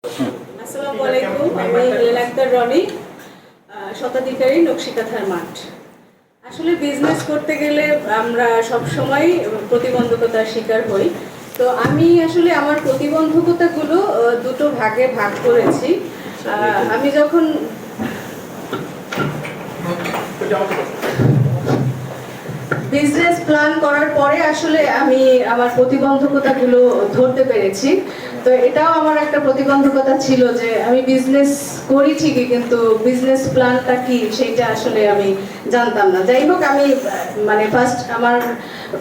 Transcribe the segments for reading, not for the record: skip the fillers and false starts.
আসসালামু আলাইকুম, আমি হেলেনা আক্তার রনি, শতাধিকারী নকশিকাঁথার মাঠ। আসলে বিজনেস করতে গেলে আমরা সব সময় প্রতিবন্ধকতার শিকার হই। তো আমি আসলে আমার প্রতিবন্ধকতাগুলো দুটো ভাগে ভাগ করেছি। আমি যখন বিজনেস প্ল্যান করার পরে আসলে আমি আমার প্রতিবন্ধকতাগুলো ধরতে পেরেছি। তো এটাও আমার একটা প্রতিবন্ধকতা ছিল যে আমি বিজনেস করি ঠিকই, কিন্তু বিজনেস প্ল্যানটা কি সেটা আসলে আমি জানতাম না। যাই হোক, আমি ফার্স্ট আমার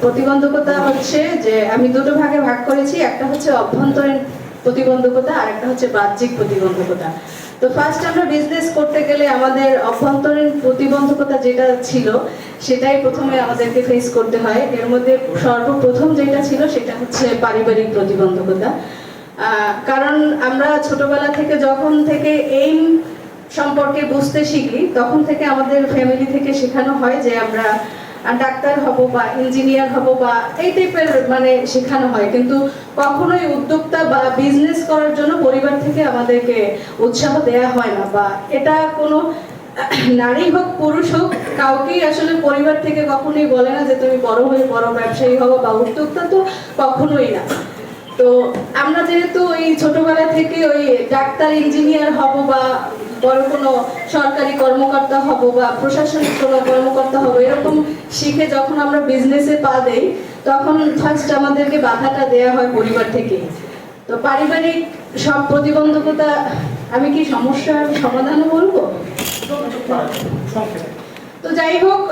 প্রতিবন্ধকতা হচ্ছে যে আমি দুটো ভাগে ভাগ করেছি। একটা হচ্ছে অভ্যন্তরীণ প্রতিবন্ধকতা আর একটা হচ্ছে বাহ্যিক প্রতিবন্ধকতা। তো ফার্স্ট আমরা বিজনেস করতে গেলে আমাদের অভ্যন্তরীণ প্রতিবন্ধকতা যেটা ছিল সেটাই প্রথমে আমাদেরকে ফেস করতে হয়। এর মধ্যে সর্বপ্রথম যেটা ছিল সেটা হচ্ছে পারিবারিক প্রতিবন্ধকতা। কারণ আমরা ছোটবেলা থেকে যখন থেকে এইম সম্পর্কে বুঝতে শিখি তখন থেকে আমাদের ফ্যামিলি থেকে শেখানো হয় যে আমরা ডাক্তার হব বা ইঞ্জিনিয়ার হব বা এই টাইপের শেখানো হয়, কিন্তু কখনোই উদ্যোক্তা বা বিজনেস করার জন্য পরিবার থেকে আমাদেরকে উৎসাহ দেয়া হয় না। বা এটা কোনো নারী হোক পুরুষ হোক কাউকেই আসলে পরিবার থেকে কখনোই বলে না যে তুমি বড় হয়ে বড় ব্যবসায়ী হবো বা উদ্যোক্তা, তো কখনোই না। তো আমরা যেহেতু ওই ছোটবেলা থেকে ওই ডাক্তার ইঞ্জিনিয়ার হব বা বড় কোনো সরকারি কর্মকর্তা হব বা প্রশাসনিক কোনো কর্মকর্তা হব এরকম শিখে যখন আমরা বিজনেসে পা দেই তখন ফার্স্ট আমাদেরকে বাধাটা দেয়া হয় পরিবার থেকে। তো পারিবারিক সব প্রতিবন্ধকতা আমি কি সমস্যার সমাধানও বলবো? তো যাই হোক,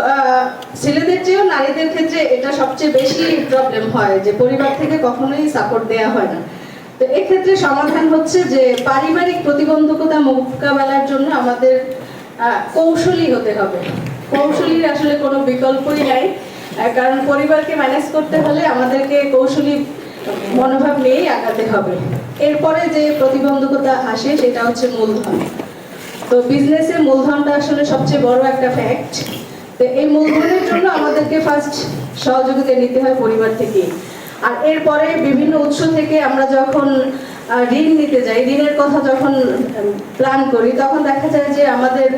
ছেলেদের চেয়েও নারীদের ক্ষেত্রে এটা সবচেয়ে বেশি প্রবলেম হয় যে পরিবার থেকে কখনোই সাপোর্ট দেয়া হয় না। তো এক্ষেত্রে সমাধান হচ্ছে যে পারিবারিক প্রতিবন্ধকতা মোকাবেলার জন্য আমাদের কৌশলী হতে হবে। কৌশলীর আসলে কোনো বিকল্পই নাই, কারণ পরিবারকে ম্যানেজ করতে হলে আমাদেরকে কৌশলী মনোভাব নিয়েই আগাতে হবে। এরপরে যে প্রতিবন্ধকতা আসে সেটা হচ্ছে মূলধন। তো বিজনেসে মূলধনটা আসলে সবচেয়ে বড় একটা ফ্যাক্ট। তো এই মূলধনের জন্য আমাদেরকে ফার্স্ট সহযোগিতা নিতে হয় পরিবার থেকে। আর এরপরে বিভিন্ন উৎস থেকে আমরা যখন ঋণ নিতে যাই, ঋণের কথা যখন প্ল্যান করি তখন দেখা যায় যে আমাদের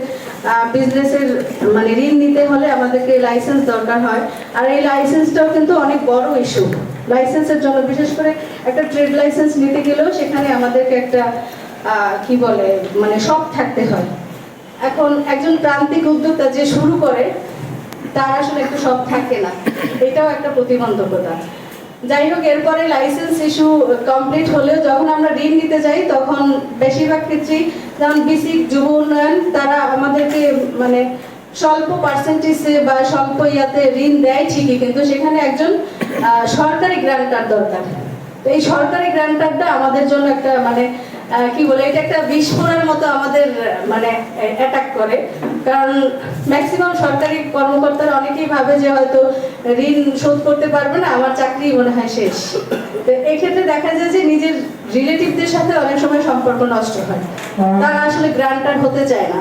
বিজনেসের ঋণ নিতে হলে আমাদেরকে লাইসেন্স দরকার হয়। আর এই লাইসেন্সটাও কিন্তু অনেক বড় ইস্যু। লাইসেন্সের জন্য বিশেষ করে একটা ট্রেড লাইসেন্স নিতে গেলেও সেখানে আমাদেরকে একটা কি বলে শখ থাকতে হয়। এখন একজন প্রান্তিক উদ্যোক্তা যে শুরু করে তার আসলে একটু শখ থাকে না, এটাও একটা প্রতিবন্ধকতা। যাই হোক, এরপরে লাইসেন্স ইস্যু কমপ্লিট হলেও যখন আমরা ঋণ নিতে যাই তখন বেশিরভাগ ক্ষেত্রেই যেমন বিসিক যুব উন্নয়ন তারা আমাদেরকে স্বল্প পার্সেন্টেজে বা স্বল্প ইয়াতে ঋণ দেয় ঠিকই, কিন্তু সেখানে একজন সরকারি গ্রান্টার দরকার। তো এই সরকারি গ্রান্টারটা আমাদের জন্য একটা কি বলে এটা একটা বিস্ফোরণের মতো আমাদের অ্যাটাক করে। কারণ ম্যাক্সিমাম সরকারি কর্মকর্তারা অনেকেই ভাবে যে হয়তো ঋণ শোধ করতে পারবে না, আমার চাকরি মনে হয় শেষ। তো এই ক্ষেত্রে দেখা যায় যে নিজের রিলেটিভদের সাথে অনেক সময় সম্পর্ক নষ্ট হয়, তারা আসলে গ্রান্টার হতে চায় না।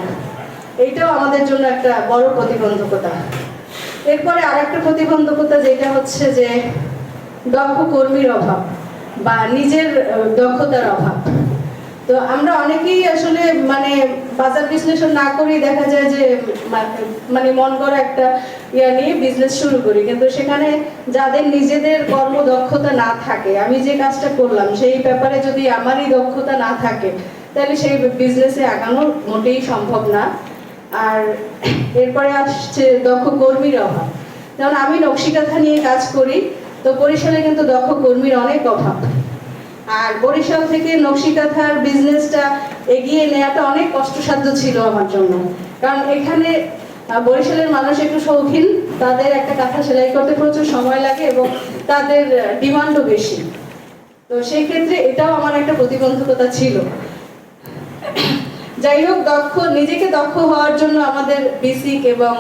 এইটাও আমাদের জন্য একটা বড় প্রতিবন্ধকতা। এরপরে আরেকটা প্রতিবন্ধকতা যেটা হচ্ছে যে দক্ষ কর্মীর অভাব বা নিজের দক্ষতার অভাব। তো আমরা অনেকেই আসলে বাজার বিশ্লেষণ না করেই দেখা যায় যে মন করা একটা নিয়ে বিজনেস শুরু করি, কিন্তু সেখানে যাদের নিজেদের কর্মদক্ষতা না থাকে, আমি যে কাজটা করলাম সেই ব্যাপারে যদি আমারই দক্ষতা না থাকে তাহলে সেই বিজনেসে আগানো মোটেই সম্ভব না। আর এরপরে আসছে দক্ষ কর্মীর অভাব। যেমন আমি নকশিকাঁথা নিয়ে কাজ করি, তো বরিশালে কিন্তু দক্ষ কর্মীর অনেক অভাব। আর বরিশাল থেকে নকশিকাঁথার বিজনেসটা এগিয়ে নেওয়াটা অনেক কষ্টসাধ্য ছিল আমার জন্য, কারণ এখানে বরিশালের মানুষ একটু শৌখিন, তাদের একটা কাঁথা সেলাই করতে প্রচুর সময় লাগে এবং তাদের ডিমান্ডও বেশি। তো সেই ক্ষেত্রে এটাও আমার একটা প্রতিবন্ধকতা ছিল। যাই হোক, নিজেকে দক্ষ হওয়ার জন্য আমাদের বেসিক এবং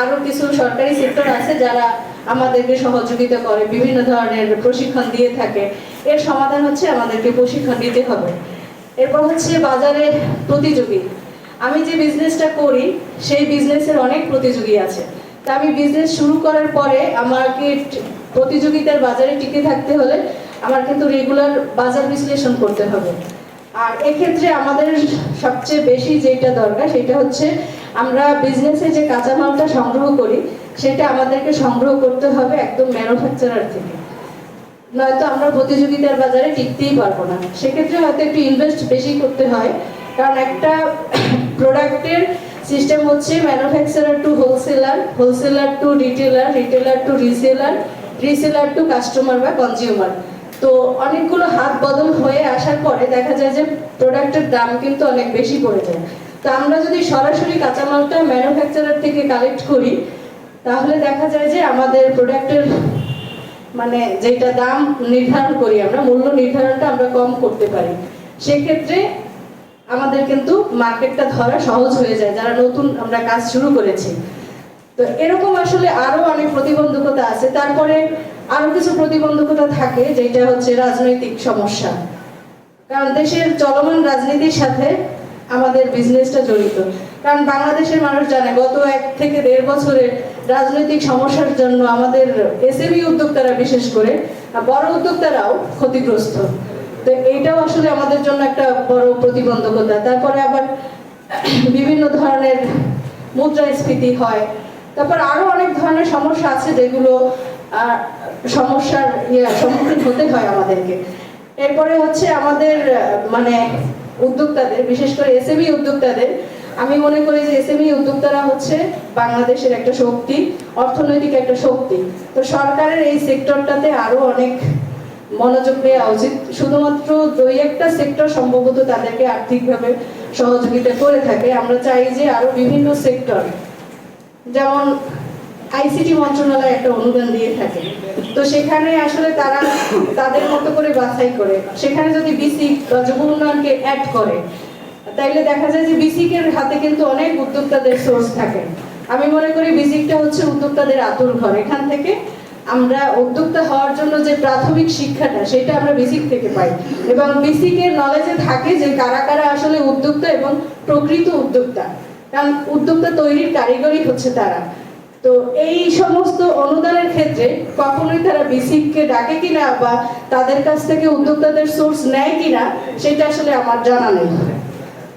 আরো কিছু সরকারি সেক্টর আছে যারা আমাদেরকে সহযোগিতা করে, বিভিন্ন ধরনের প্রশিক্ষণ দিয়ে থাকে। এর সমাধান হচ্ছে আমাদেরকে প্রশিক্ষণ দিতে হবে। এরপর হচ্ছে বাজারে প্রতিযোগী। আমি যে বিজনেসটা করি সেই বিজনেসের অনেক প্রতিযোগী আছে। তা আমি বিজনেস শুরু করার পরে আমাকে প্রতিযোগিতার বাজারে টিকে থাকতে হলে আমার কিন্তু রেগুলার বাজার বিশ্লেষণ করতে হবে। আর এক্ষেত্রে আমাদের সবচেয়ে বেশি যেটা দরকার সেটা হচ্ছে আমরা বিজনেসে যে কাঁচামালটা সংগ্রহ করি সেটা আমাদেরকে সংগ্রহ করতে হবে একদম ম্যানুফ্যাকচারার থেকে, নয়তো আমরা প্রতিযোগিতার বাজারে টিকতেই পারবো না। সেক্ষেত্রে হয়তো একটু ইনভেস্ট বেশি করতে হয়, কারণ একটা প্রোডাক্টের সিস্টেম হচ্ছে manufacturer to wholesaler, wholesaler to retailer, retailer to reseller, reseller to customer বা কনজিউমার। তো অনেকগুলো হাত বদল হয়ে আসার পরে দেখা যায় যে প্রোডাক্টের দাম কিন্তু অনেক বেশি পড়ে যায়। তো আমরা যদি সরাসরি কাঁচামালটা ম্যানুফ্যাকচারার থেকে কালেক্ট করি তাহলে দেখা যায় যে আমাদের প্রোডাক্টের মানে যেটা দাম নির্ধারণ করি আমরা, মূল্য নির্ধারণটা আমরা কম করতে পারি। সেক্ষেত্রে আমাদের কিন্তু মার্কেটটা ধরা সহজ হয়ে যায় যারা নতুন আমরা কাজ শুরু করেছি। তো এরকম আসলে আরো অনেক প্রতিবন্ধকতা আছে। তারপরে আরো কিছু প্রতিবন্ধকতা থাকে যেটা হচ্ছে রাজনৈতিক সমস্যা, কারণ দেশের চলমান রাজনীতির সাথে আমাদের বিজনেসটা জড়িত। কারণ বাংলাদেশের মানুষ জানে গত 1 থেকে 1.5 বছরের রাজনৈতিক সমস্যার জন্য আমাদের এসএমই উদ্যোক্তারা বিশেষ করে বড় উদ্যোক্তারাও ক্ষতিগ্রস্ত। তো এইটাও আসলে আমাদের জন্য একটা বড় প্রতিবন্ধকতা। তারপরে আবার বিভিন্ন ধরনের মুদ্রাস্ফীতি হয়, তারপর আরো অনেক ধরনের সমস্যা আছে যেগুলো সমস্যার সম্মুখীন হতে হয় আমাদেরকে। এরপরে হচ্ছে আমাদের মানে উদ্যোক্তাদের, বিশেষ করে এসএমই উদ্যোক্তাদের, আমি মনে করি যে এসএমই উদ্যোক্তারা হচ্ছে বাংলাদেশের একটা শক্তি, অর্থনৈতিক একটা শক্তি। তো সরকারের এই সেক্টরটাতে আরো অনেক মনোযোগ দেওয়া উচিত। শুধুমাত্র 2-1টা সেক্টর সম্ভবত তাদেরকে আর্থিকভাবে সহযোগিতা করে থাকে। আমরা চাই যে আরো বিভিন্ন সেক্টর, যেমন আইসিটি মন্ত্রণালয় একটা অনুদান দিয়ে থাকে, তো সেখানে আসলে তারা তাদের মতো করে বাছাই করে, সেখানে যদি বিসিক বা যুব উন্নয়নকে অ্যাড করে তাইলে দেখা যায় যে বিসিকের হাতে কিন্তু অনেক উদ্যোক্তাদের সোর্স থাকে। আমি মনে করি বিসিকটা হচ্ছে উদ্যোক্তাদের আতুর ঘর। এখান থেকে আমরা উদ্যোক্তা হওয়ার জন্য যে প্রাথমিক শিক্ষাটা সেটা আমরা বিসিক থেকে পাই, এবং বিসিকের নলেজে থাকে যে কারা কারা আসলে উদ্যোক্তা এবং প্রকৃত উদ্যোক্তা, কারণ উদ্যোক্তা তৈরির কারিগরই হচ্ছে তারা। তো এই সমস্ত অনুদানের ক্ষেত্রে কখনোই তারা বিসিককে ডাকে কিনা বা তাদের কাছ থেকে উদ্যোক্তাদের সোর্স নেয় কিনা সেটা আসলে আমার জানা নেই।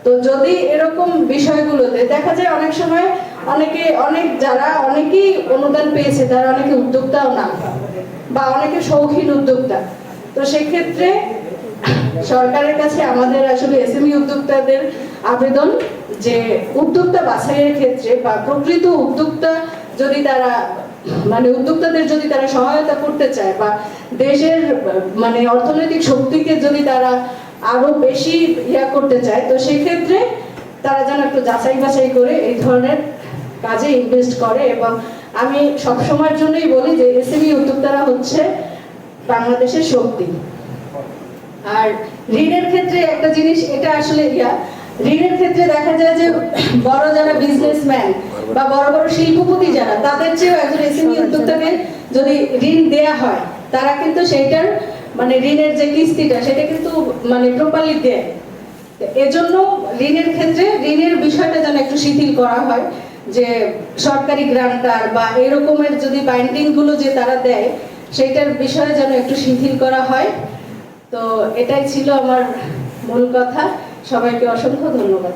তো যদি এরকম বিষয়গুলোতে দেখা যায় অনেক সময় অনেকেই অনুদান পেয়েছে তারা অনেকে উদ্যোক্তাও না, বা অনেকে শৌখিন উদ্যোক্তা। তো সেক্ষেত্রে সরকারের কাছে আমাদের আসলে এসএমই উদ্যোক্তাদের আবেদন যে উদ্যোক্তা বাছাইয়ের ক্ষেত্রে বা প্রকৃত উদ্যোক্তা যদি তারা মানে উদ্যোক্তাদের যদি তারা সহায়তা করতে চায় বা দেশের মানে অর্থনৈতিক শক্তিকে যদি তারা আরো বেশি করতে চায়, তো সেক্ষেত্রে তারা যেন একটু যাচাই বাছাই করে এই ধরনের কাজে ইনভেস্ট করে। এবং আমি সবসময়ের জন্যই বলি যে এসএমই উদ্যোক্তারা হচ্ছে বাংলাদেশের শক্তি। আর ঋণের ক্ষেত্রে একটা জিনিস, এটা আসলে ঋণের ক্ষেত্রে দেখা যায় যে বড় যারা বিজনেসম্যান বা বড় বড় শিল্পপতি যারা, তাদের চেয়েও একজন এসএমই উদ্যোক্তাকে যদি ঋণ দেয়া হয় তারা কিন্তু সেইটার মানে ঋণের যে কিস্তিটা সেটা কিন্তু মানে প্রপারলি দেয়। এজন্য ঋণের ক্ষেত্রে ঋণের বিষয়টা যেন একটু শিথিল করা হয়, যে সরকারি গ্রান্টার বা এরকমের যদি বাইন্ডিং গুলো যে তারা দেয় সেইটার বিষয়ে যেন একটু শিথিল করা হয়। তো এটাই ছিল আমার মূল কথা। সবাইকে অসংখ্য ধন্যবাদ।